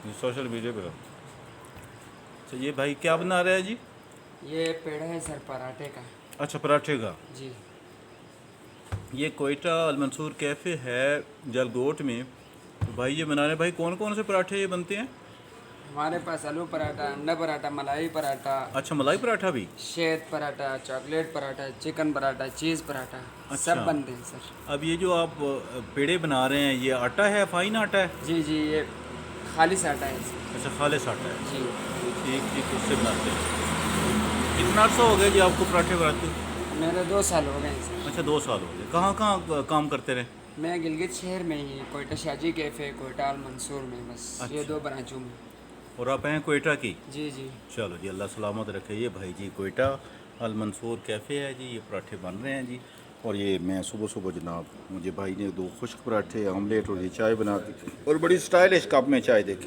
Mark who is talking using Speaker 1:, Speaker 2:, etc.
Speaker 1: जी social media पे। अच्छा ये भाई क्या बना रहा है जी?
Speaker 2: ये पेड़ा है सर पराठे का।
Speaker 1: अच्छा पराठे का।
Speaker 2: जी।
Speaker 1: ये कोयटा अलमंसूर कैफ़े है जलगोट में। तो भाई ये बना रहे हैं। भाई कौन कौन से पराठे ये बनते हैं?
Speaker 2: हमारे पास आलू पराठा, अंडा पराठा, मलाई पराठा,
Speaker 1: अच्छा मलाई पराठा भी।
Speaker 2: शहद पराठा, चॉकलेट पराठा, चिकन पराठा, चीज़ पराठा,
Speaker 1: अच्छा
Speaker 2: सब बनते हैं सर।
Speaker 1: अब ये जो आप पेड़े बना रहे हैं ये आटा है, फाइन आटा है?
Speaker 2: जी जी, ये खालिश आटा है सर।
Speaker 1: अच्छा खालिश आटा है।
Speaker 2: जी।
Speaker 1: ठीक ठीक उससे बनाते हैं। कितना अर्सा हो गया जी आपको पराठे बनाते हुए?
Speaker 2: मेरे 2 साल हो गए हैं सर।
Speaker 1: अच्छा 2 साल हो गए। कहाँ कहाँ काम करते रहे?
Speaker 2: मैं गिलगित शहर में ही, कोयटा शाजी कैफ़े, कोयटा अल मंसूर में, बस ये
Speaker 1: अच्छा
Speaker 2: 2 ब्रांचों में।
Speaker 1: और आप हैं कोयटा की?
Speaker 2: जी जी।
Speaker 1: चलो जी अल्लाह सलामत रखे। ये भाई जी कोयटा अल मंसूर कैफ़े है जी, ये पराठे बन रहे हैं जी। और ये मैं सुबह सुबह जनाब मुझे भाई ने 2 खुश्क पराठे, ऑमलेट और ये चाय बना दी और बड़ी स्टाइलिश कप में चाय देखें।